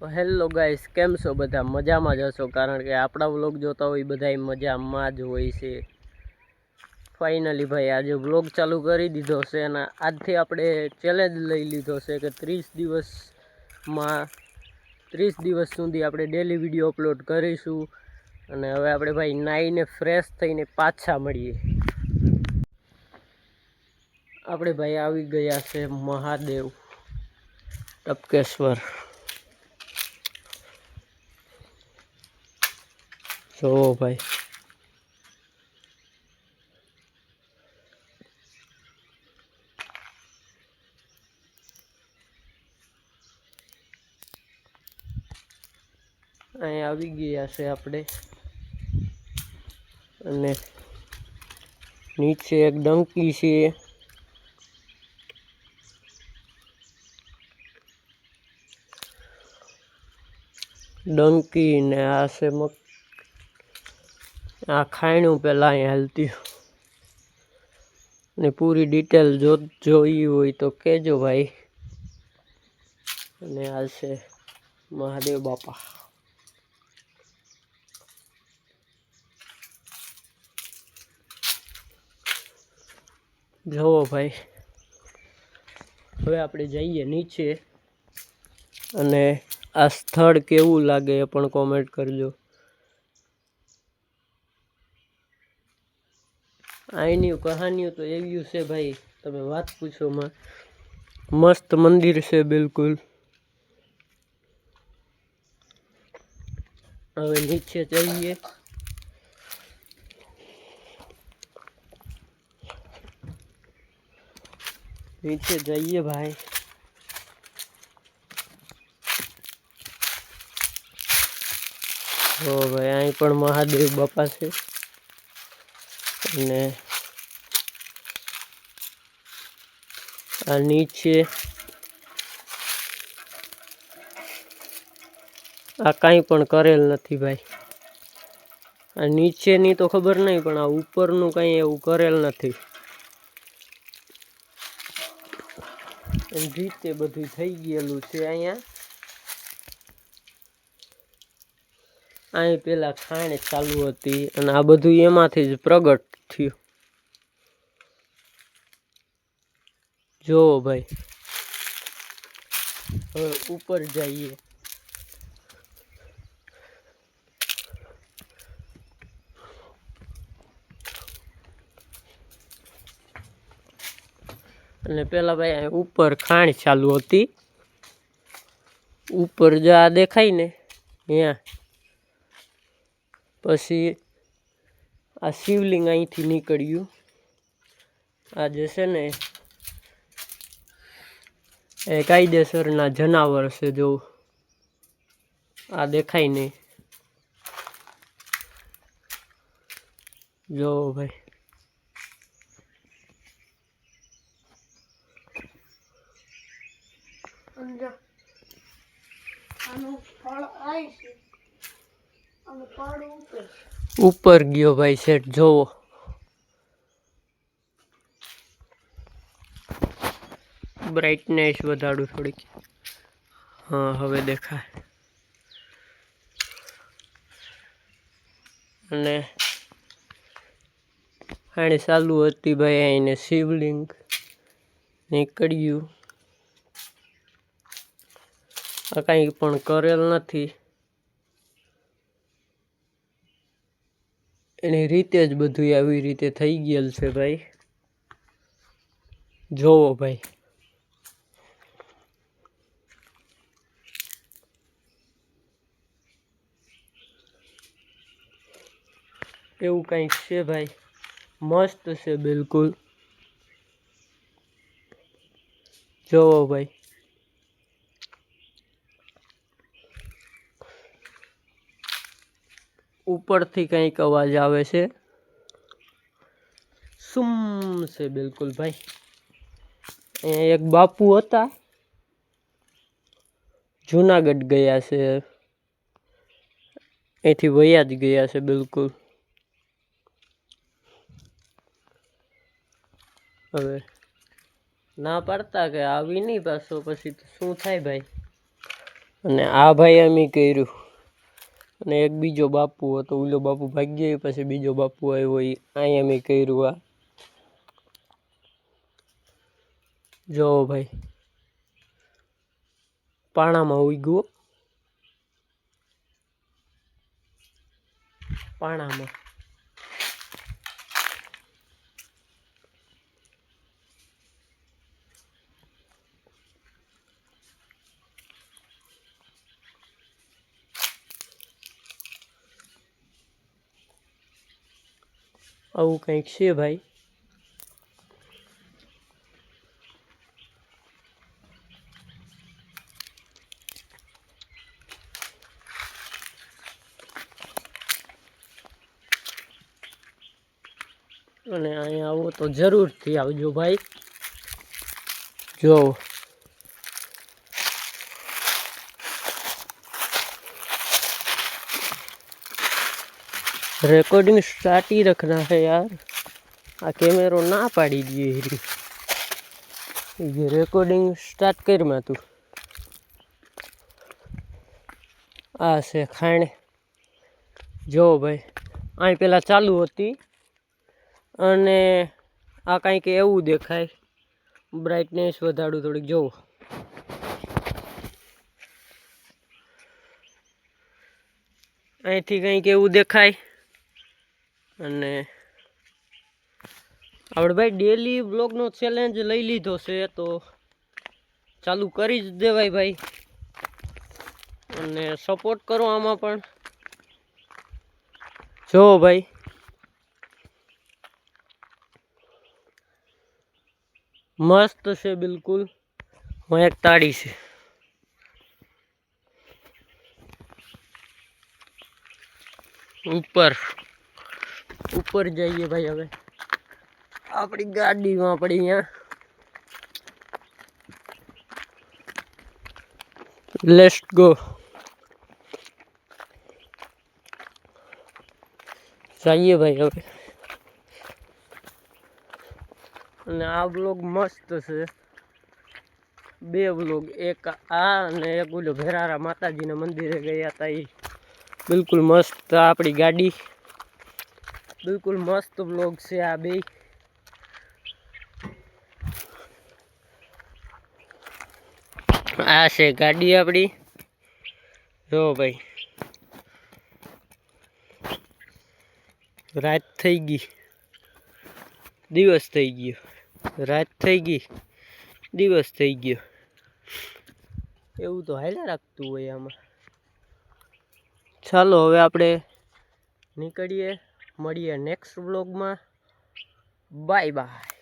તો hello guys, કેમ છો બધા? મજામાં જ હશો, કારણ કે આપણા વ્લોગ જોતા હોય બધા મજામાં જ હોય છે. ફાઇનલી ભાઈ આજે વ્લોગ ચાલુ કરી દીધો છે અને આજથી આપણે ચેલેન્જ લઈ લીધો છે કે 30 દિવસ સુધી આપણે ડેલી વિડીયો અપલોડ કરીશું. અને હવે આપણે ભાઈ નાહીને ફ્રેશ થઈને પાછા મળીએ. આપણે ભાઈ આવી ગયા છે મહાદેવ ટપકેશ્વર. જો ભાઈ અહીં આવી ગયા છે આપણે, અને નીચે એક ડંકી છે. ડંકી ને આ છે આ ખાણું પેલા અહીં હાલતી. ને પૂરી ડિટેલ જોઈ હોય તો કહેજો ભાઈ. અને આ છે મહાદેવ બાપા. જુઓ ભાઈ, હવે આપણે જઈએ નીચે, અને આ સ્થળ કેવું લાગે એ પણ કોમેન્ટ કરજો. અહીંની કહાનીઓ તો એવી છે ભાઈ, તમે વાત પૂછો માં. મસ્ત મંદિર છે બિલકુલ. હવે નીચે જઈએ. નીચે જઈએ ભાઈ. ઓ ભાઈ, અહીં પણ મહાદેવ બાપા છે. અને આ નીચે આ કાંઈ પણ કરેલ નથી ભાઈ. આ નીચેની તો ખબર નહીં, પણ આ ઉપરનું કાંઈ એવું કરેલ નથી. એમ રીતે બધું થઈ ગયેલું છે અહીંયા. અહીં પેલા ખાણ ચાલુ હતી અને આ બધું એમાંથી જ પ્રગટ થયું. જો ભાઈ, હવે ઉપર જઈએ. અને પેલા ભાઈ ઉપર ખાણ ચાલુ હતી. ઉપર જા દેખાય ને ત્યાં, પછી આ શિવલિંગ અહીંથી નીકળ્યું. આ જે છે ને એ કાયદેસરના જનાવર છે. જો આ દેખાય ને, જો ભાઈ. ઉપર ગયો ભાઈ સેટ. જોવો બ્રાઇટનેસ વધારું થોડીક. હા, હવે દેખાય. અને આને ચાલુ હતી ભાઈ, આને શિવલિંગ નીકળ્યું. આ કાંઈ પણ કરેલ નથી, એની રીતે જ બધું આવી રીતે થઈ ગયેલ છે ભાઈ. જોવો ભાઈ. એવું કંઈક છે ભાઈ, મસ્ત છે બિલકુલ. જોવો ભાઈ. ઉપરથી કંઈક અવાજ આવે છે. સુમ છે બિલકુલ ભાઈ. એક બાપુ હતા, જુનાગઢ ગયા છે, અહીંથી વયા જ ગયા છે બિલકુલ. હવે ના પાડતા કે આવી નહીં પાછો, પછી શું થાય ભાઈ? અને આ ભાઈ એમ કર્યું અને એક બીજો બાપુ હતો, ઓલો બાપુ ભાગી ગયો, પછી બીજો બાપુ આવ્યો, એ અહીંયા મેં કર્યું. આ જો ભાઈ પાણામાં ઉગ્યું, પાણામાં. આવું કંઈક છે ભાઈ. અને અહીંયા આવો તો જરૂરથી આવજો ભાઈ. જો रिकॉर्डिंग स्टार्ट ही रखना है यार, आ कैमरो ना पाड़ी दिए ये रिकॉर्डिंग स्टार्ट कर मैं तू. आ से खाण जो भाई आ पेला चालू होती अने आ कहीं के एवं देखाय. ब्राइटनेस वधाड़ू थोड़ी जो અહીંથી કંઈક એવું દેખાય. અને આપણે ભાઈ ડેલી બ્લોગનો ચેલેન્જ લઈ લીધો છે તો ચાલુ કરી જ દેવાય ભાઈ. અને સપોર્ટ કરો આમાં પણ. જો ભાઈ મસ્ત છે બિલકુલ. હું એક તાળી છે. ऊपर ऊपर जाइए भाई. હવે આપણી ગાડીમાં પડી અહીંયા. Let's go. જઈએ ભાઈ હવે. અને આ બ્લોગ મસ્ત છે. બે બ્લોગ, એક આ અને એક ઓલો ભેરારા માતાજીના મંદિરે ગયા હતા એ. बिल्कुल मस्त अपनी गाड़ी. बिल्कुल मस्त ब्लॉग से आ बे. आ से गाड़ी अपनी. जो भाई रात थी गई, दिवस थी गयो. रात थी गई, दिवस थी गयो. एवं तो हाल्या राखतुं होय आमां. ચાલો હવે આપણે નીકળીએ, મળીએ નેક્સ્ટ વ્લોગમાં. Bye bye.